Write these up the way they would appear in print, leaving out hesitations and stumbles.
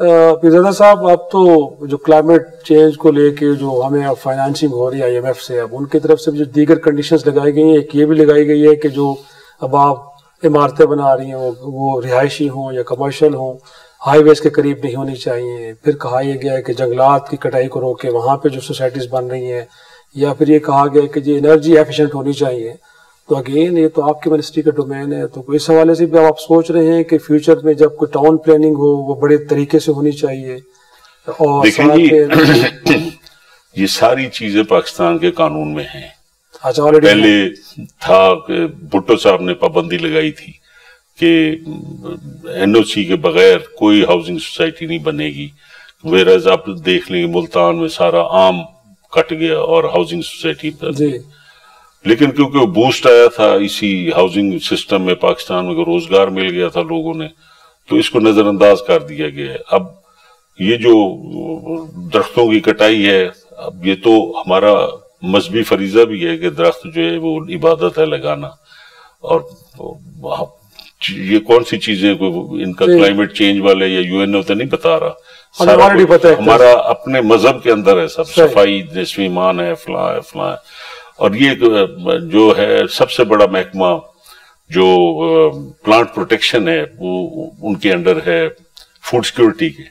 پیرزادہ صاحب، اب تو جو کلائمیٹ چینج کو لے کے جو ہمیں اب فائنانسنگ ہو رہی ہے IMF سے، اب ان کی طرف سے جو دیگر کنڈیشنز لگائی گئی ہیں، ایک یہ بھی لگائی گئی ہے کہ جو اب آپ عمارتیں بنا رہی ہیں وہ رہائشی ہوں یا کمرشل ہوں، ہائی ویز کے قریب نہیں ہونی چاہیے. پھر کہا یہ گیا ہے کہ جنگلات کی کٹائی کو روک کے وہاں پہ جو سوسائٹیز بن رہی ہیں، یا پھر یہ کہا گیا ہے کہ یہ انرجی ایفیشینٹ ہونی چاہیے. تو اگین یہ تو آپ کی منسٹری کا ڈومین ہے، تو اس حوالے سے بھی آپ سوچ رہے ہیں کہ فیوچر میں جب کوئی ٹاؤن پلاننگ ہو وہ بڑے طریقے سے ہونی چاہیے؟ اور یہ ساری چیزیں پاکستان کے قانون میں ہیں. پہلے تھا کہ بھٹو صاحب نے پابندی لگائی تھی کہ NOC کے بغیر کوئی ہاؤسنگ سوسائٹی نہیں بنے گی. ویراز آپ دیکھ لیں ملتان میں سارا عام کٹ گیا اور ہاؤسنگ سوسائٹی پر. لیکن کیونکہ وہ بوسٹ آیا تھا اسی ہاؤسنگ سسٹم میں، پاکستان میں روزگار مل گیا تھا لوگوں نے، تو اس کو نظر انداز کر دیا گیا ہے. اب یہ جو درختوں کی کٹائی ہے، اب یہ تو ہمارا مذہبی فریضہ بھی ہے کہ درخت جو ہے وہ عبادت ہے لگانا. اور یہ کون سی چیزیں ان کا کلائمیٹ چینج والے یا UN تو نہیں بتا رہا، ہمارا اپنے مذہب کے اندر ہے سب. صفائی نصف ایمان ہے، فلاں ہے فلاں ہے. اور یہ جو ہے سب سے بڑا محکمہ جو پلانٹ پروٹیکشن ہے وہ ان کے انڈر ہے فوڈ سیکورٹی کے.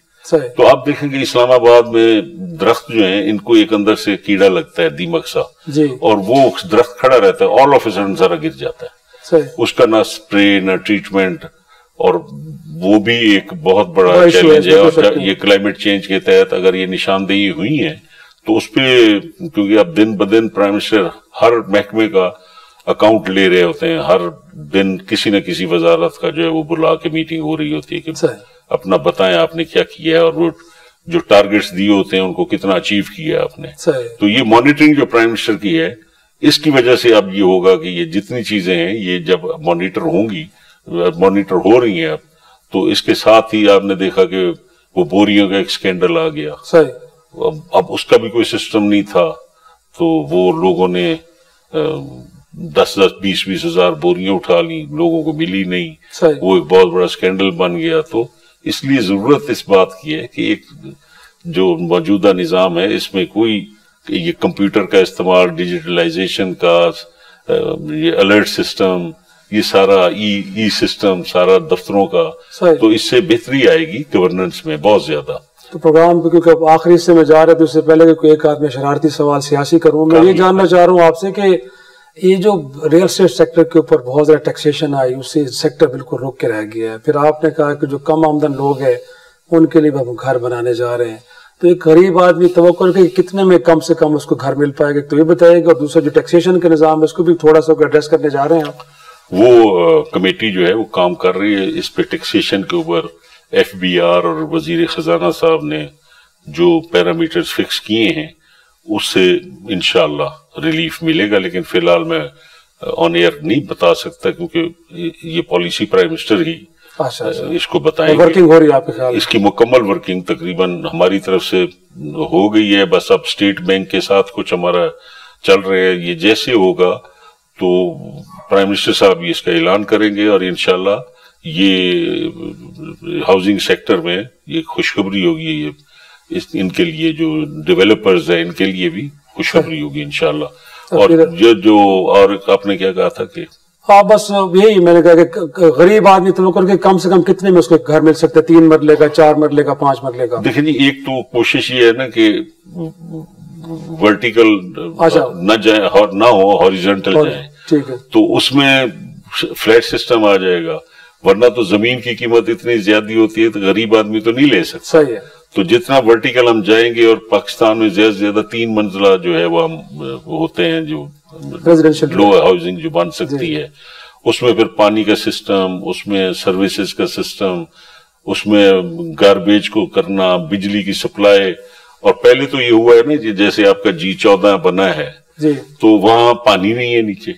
تو آپ دیکھیں گے اسلام آباد میں درخت جو ہیں ان کو ایک اندر سے کیڑا لگتا ہے دیمک سا، اور وہ درخت کھڑا رہتا ہے، آل آف اے سڈن ذرا گر جاتا ہے. اس کا نہ سپرے نہ ٹریٹمنٹ، اور وہ بھی ایک بہت بڑا چیلنج ہے. اور یہ کلائمیٹ چینج کے تحت اگر یہ نشاندہی ہوئی ہے تو اس پہ، کیونکہ اب دن بدن پرائم منسٹر ہر محکمے کا اکاؤنٹ لے رہے ہوتے ہیں، ہر دن کسی نہ کسی وزارت کا جو ہے وہ بلا کے میٹنگ ہو رہی ہوتی ہے کہ اپنا بتائیں آپ نے کیا کیا ہے، اور وہ جو ٹارگٹس دیے ہوتے ہیں ان کو کتنا اچیو کیا آپ نے. تو یہ مانیٹرنگ جو پرائم منسٹر کی ہے، اس کی وجہ سے اب یہ ہوگا کہ یہ جتنی چیزیں ہیں یہ جب مانیٹر ہوں گی، مانیٹر ہو رہی ہیں اب، تو اس کے ساتھ ہی آپ نے دیکھا کہ وہ بوریوں کا ایک سکینڈل آ گیا. اب اس کا بھی کوئی سسٹم نہیں تھا، تو وہ لوگوں نے 10-20 ہزار بوریاں اٹھا لی، لوگوں کو ملی نہیں. وہ ایک بہت بڑا سکینڈل بن گیا. تو اس لیے ضرورت اس بات کی ہے کہ ایک جو موجودہ نظام ہے اس میں کوئی یہ کمپیوٹر کا استعمال، ڈیجیٹلائزیشن کا، یہ الرٹ سسٹم، یہ سارا ای سسٹم سارا دفتروں کا، تو اس سے بہتری آئے گی گورننس میں بہت زیادہ. تو پروگرام پہ کیونکہ آخری حصے میں جا رہے تو اس سے پہلے کہ ایک آدھ میں شرارتی سوال سیاسی کروں، میں یہ جاننا چاہ رہا ہوں آپ سے کہ یہ جو ریئل اسٹیٹ سیکٹر کے اوپر بہت زیادہ ٹیکسیشن آئی، اس سے سیکٹر بالکل رک کے رہ گیا ہے. پھر آپ نے کہا کہ جو کم آمدن لوگ ہیں ان کے لیے ہم گھر بنانے جا رہے ہیں، تو ایک غریب آدمی توقع کہ کتنے میں کم سے کم اس کو گھر مل پائے گا، تو یہ بتائیے گا. اور دوسرا جو ٹیکسیشن کا نظام ہے اس کو بھی تھوڑا سا ایڈریس کرنے جا رہے ہیں آپ. وہ کمیٹی جو ہے وہ کام کر رہی ہے اس پہ ٹیکسیشن کے اوپر. FBR اور وزیر خزانہ صاحب نے جو پیرامیٹرز فکس کیے ہیں اس سے انشاءاللہ ریلیف ملے گا. لیکن فی الحال میں آن ایئر نہیں بتا سکتا کیونکہ یہ پالیسی پرائم منسٹر ہی اس کو بتائیں گے. ورکنگ ہو رہی ہے آپ کے خیال؟ اس کی مکمل ورکنگ تقریباً ہماری طرف سے ہو گئی ہے، بس اب اسٹیٹ بینک کے ساتھ کچھ ہمارا چل رہے ہیں. یہ جیسے ہوگا تو پرائم منسٹر صاحب اس کا اعلان کریں گے، اور انشاءاللہ یہ ہاؤسنگ سیکٹر میں یہ خوشخبری ہوگی. یہ ان کے لیے جو ڈیولپرز ہیں ان کے لیے بھی خوشخبری ہوگی انشاءاللہ. اور جو اور آپ نے کیا کہا تھا کہ ہاں بس یہی میں نے کہا کہ غریب آدمی توقع کہ کم سے کم کتنے میں اس کو گھر مل سکتا ہے، 3 مرلے کا، 4 مرلے کا، 5 مرلے کا؟ دیکھیں جی، ایک تو کوشش یہ ہے نا کہ ورٹیکل نہ جائیں اور نہ ہو، ہاریزونٹل جائیں. ٹھیک ہے، تو اس میں فلیٹ سسٹم آ جائے گا، ورنہ تو زمین کی قیمت اتنی زیادہ ہوتی ہے تو غریب آدمی تو نہیں لے سکتا. صحیح ہے. تو جتنا ورٹیکل ہم جائیں گے، اور پاکستان میں زیادہ سے زیادہ 3 منزلہ جو ہے وہ ہم ہوتے ہیں جو لو ہاؤسنگ جو بن سکتی ہے، اس میں پھر پانی کا سسٹم، اس میں سروسز کا سسٹم، اس میں گاربیج کو کرنا، بجلی کی سپلائی. اور پہلے تو یہ ہوا ہے نا جیسے آپ کا G14 بنا ہے تو وہاں پانی نہیں ہے نیچے.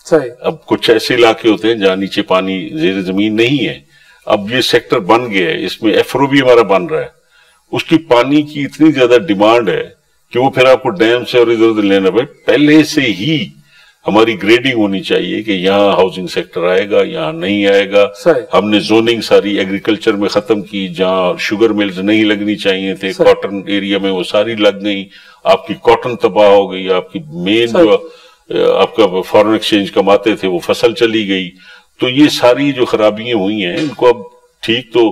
اب کچھ ایسے علاقے ہوتے ہیں جہاں نیچے پانی زیر زمین نہیں ہے. اب یہ سیکٹر بن گیا ہے، اس میں FRO بھی ہمارا بن رہا ہے. اس کی پانی کی اتنی زیادہ ڈیمانڈ ہے کہ وہ پھر آپ کو ڈیم سے اور ادھر ادھر لینا پڑے. پہلے سے ہی ہماری گریڈنگ ہونی چاہیے کہ یہاں ہاؤسنگ سیکٹر آئے گا، یہاں نہیں آئے گا. ہم نے زوننگ ساری ایگریکلچر میں ختم کی، جہاں شوگر ملز نہیں لگنی چاہیے تھے کاٹن ایریا میں وہ ساری لگ گئی. آپ کی کاٹن تباہ ہو گئی، آپ کی مین جو آپ کا فارن ایکسچینج کماتے تھے وہ فصل چلی گئی. تو یہ ساری جو خرابیاں ہوئی ہیں ان کو اب ٹھیک تو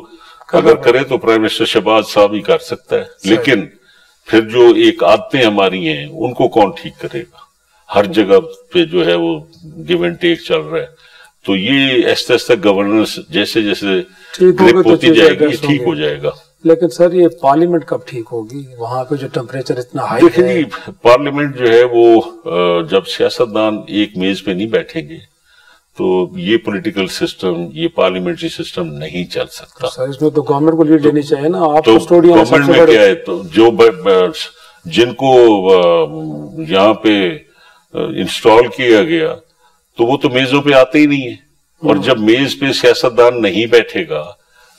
اگر کرے تو پرائم منسٹر شہباز صاحب ہی کر سکتا ہے، لیکن پھر جو ایک عادتیں ہماری ہیں ان کو کون ٹھیک کرے گا؟ ہر جگہ پہ جو ہے وہ گیو اینڈ ٹیک چل رہا ہے. تو یہ ایسے ایسے گورننس جیسے جیسے گرپ ہوتی جائے گی ٹھیک ہو جائے گا. لیکن سر یہ پارلیمنٹ کب ٹھیک ہوگی؟ وہاں پہ جو ٹیمپریچر اتنا ہائی ہے. دیکھیں پارلیمنٹ جو ہے وہ جب سیاستدان ایک میز پہ نہیں بیٹھیں گے تو یہ پولیٹیکل سسٹم، یہ پارلیمنٹری سسٹم نہیں چل سکتا. سر اس میں تو گورنمنٹ کو لیڈ لینی چاہیے نا. آپ تو گورنمنٹ میں کیا ہے، تو جو جن کو یہاں پہ انسٹال کیا گیا تو وہ تو میزوں پہ آتے ہی نہیں ہیں. اور جب میز پہ سیاستدان نہیں بیٹھے گا،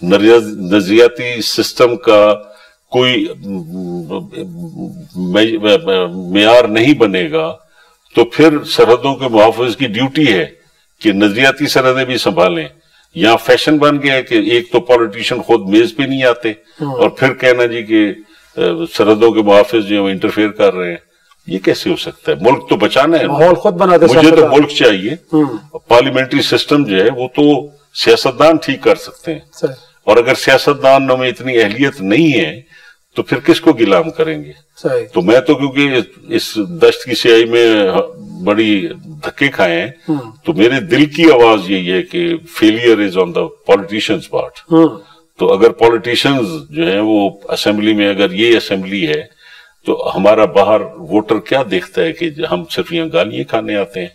نظریاتی سسٹم کا کوئی معیار نہیں بنے گا تو پھر سرحدوں کے محافظ کی ڈیوٹی ہے کہ نظریاتی سرحدیں بھی سنبھالیں. یہاں فیشن بن گیا ہے کہ ایک تو پولیٹیشین خود میز پہ نہیں آتے اور پھر کہنا جی کہ سرحدوں کے محافظ جو انٹرفیئر کر رہے ہیں. یہ کیسے ہو سکتا ہے؟ ملک تو بچانا ہے، ماحول خود بنا دے. مجھے تو ملک چاہیے. پارلیمنٹری سسٹم جو ہے وہ تو سیاستدان ٹھیک کر سکتے ہیں، اور اگر سیاستدانوں میں اتنی اہلیت نہیں ہے تو پھر کس کو غلام کریں گے؟ تو میں تو کیونکہ اس دشت کی سیاہی میں بڑی دھکے کھائے ہیں تو میرے دل کی آواز یہی ہے کہ failure is on the politicians part. تو اگر پولیٹیشینز جو ہیں وہ اسمبلی میں، اگر یہ اسمبلی ہے تو ہمارا باہر ووٹر کیا دیکھتا ہے کہ ہم صرف یہاں گالیاں کھانے آتے ہیں،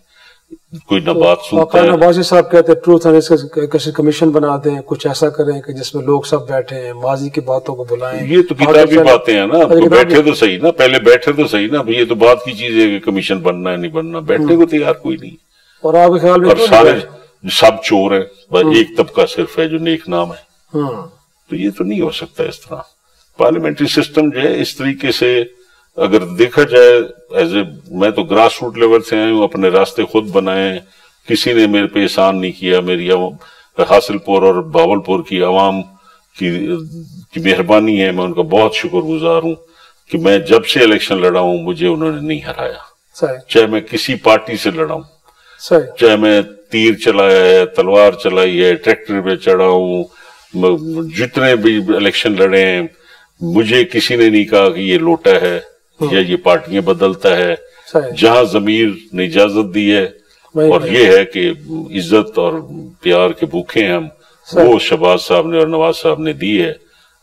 کوئی نہ بات سنتا ہے. نواز صاحب کہتے ہیں ٹروتھ اینڈ کمیشن بنا دیں، کچھ ایسا کریں کہ جس میں لوگ سب بیٹھے ہیں، ماضی کی باتوں کو بلائیں. یہ تو کتابی باتیں ہیں نا. تو بیٹھے تو صحیح نا، پہلے بیٹھے تو صحیح نا. یہ تو بات کی چیز ہے کہ کمیشن بننا ہے نہیں بننا، بیٹھنے کو تیار کوئی نہیں. اور آپ کے خیال میں اور سارے سب چور ہیں، بس ایک طبقہ صرف ہے جو نیک نام ہے. تو یہ تو نہیں ہو سکتا اس طرح. پارلیمنٹری سسٹم جو ہے اس طریقے سے اگر دیکھا جائے میں تو گراس روٹ لیول سے آیا ہوں، اپنے راستے خود بنائے ہیں. کسی نے میرے پہ احسان نہیں کیا. میری حاصل پور اور بھاول پور کی عوام کی مہربانی ہے، میں ان کا بہت شکر گزار ہوں کہ میں جب سے الیکشن لڑا ہوں مجھے انہوں نے نہیں ہرایا. چاہے میں کسی پارٹی سے لڑا ہوں، چاہے میں تیر چلایا ہے، تلوار چلائی ہے، ٹریکٹر پہ چڑھا ہوں، جتنے بھی الیکشن لڑے ہیں مجھے کسی نے نہیں کہا کہ یہ لوٹا ہے یا یہ پارٹیاں بدلتا ہے. جہاں ضمیر نے اجازت دی ہے اور یہ ہے کہ عزت اور پیار کے بھوکے ہیں ہم، وہ شہباز صاحب نے اور نواز صاحب نے دی ہے،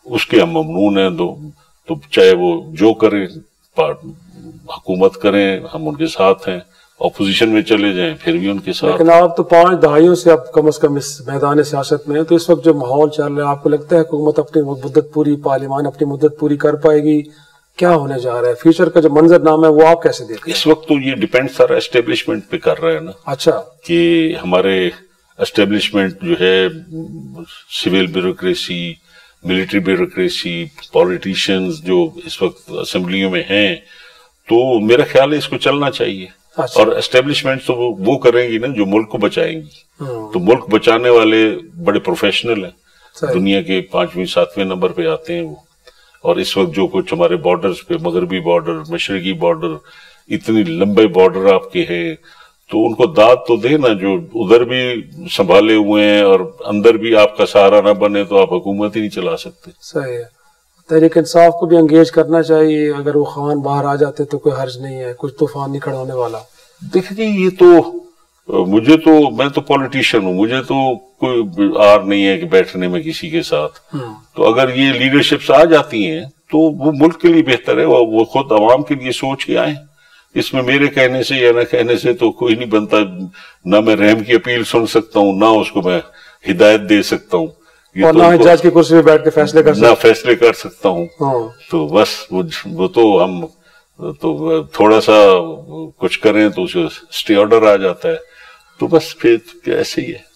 اس کے ہم ممنون ہیں. تو چاہے وہ جو کریں، حکومت کریں، ہم ان کے ساتھ ہیں. اپوزیشن میں چلے جائیں پھر بھی ان کے ساتھ. لیکن آپ تو 5 دہائیوں سے اب کم از کم اس میدان سیاست میں ہیں، تو اس وقت جو ماحول چل رہا ہے آپ کو لگتا ہے حکومت اپنی مدت پوری، پارلیمان اپنی مدت پوری کر پائے گی؟ کیا ہونے جا رہا ہے فیوچر کا جو منظر نام ہے وہ آپ کیسے دیکھیں؟ اس وقت تو یہ ڈیپینڈ سارا اسٹیبلشمنٹ پہ کر رہا ہے نا. اچھا، کہ ہمارے اسٹیبلشمنٹ جو ہے civil bureaucracy, military bureaucracy, politicians جو اس وقت اسمبلیوں میں ہیں، تو میرا خیال ہے اس کو چلنا چاہیے. اور اسٹیبلشمنٹ تو وہ کریں گی نا جو ملک کو بچائیں گی. تو ملک بچانے والے بڑے پروفیشنل ہیں، دنیا کے 5ویں 7ویں نمبر پہ آتے ہیں وہ. اور اس وقت جو کچھ ہمارے بارڈرز پہ، مغربی بارڈر، مشرقی بارڈر، اتنی لمبے بارڈر آپ کے ہیں، تو ان کو داد تو دے نا. جو ادھر بھی سنبھالے ہوئے ہیں اور اندر بھی آپ کا سہارا نہ بنے تو آپ حکومت ہی نہیں چلا سکتے. صحیح ہے. تحریک انصاف کو بھی انگیج کرنا چاہیے. اگر وہ خان باہر آ جاتے تو کوئی حرج نہیں ہے، کچھ طوفان نہیں کھڑا ہونے والا. دیکھیے یہ تو میں تو پولیٹیشین ہوں، مجھے تو کوئی آر نہیں ہے کہ بیٹھنے میں کسی کے ساتھ. تو اگر یہ لیڈرشپس آ جاتی ہیں تو وہ ملک کے لیے بہتر ہے. وہ خود عوام کے لیے سوچ کے آئیں. اس میں میرے کہنے سے یا نہ کہنے سے تو کوئی نہیں بنتا. نہ میں رحم کی اپیل سن سکتا ہوں، نہ اس کو میں ہدایت دے سکتا ہوں، اور نہ جج کی کرسی پہ بیٹھ کے فیصلے کر سکتا ہوں. تو بس وہ تو ہم تو تھوڑا سا کچھ کریں تو اسے اسٹے آرڈر آ جاتا ہے. تو بس پھر ایسے ہی ہے.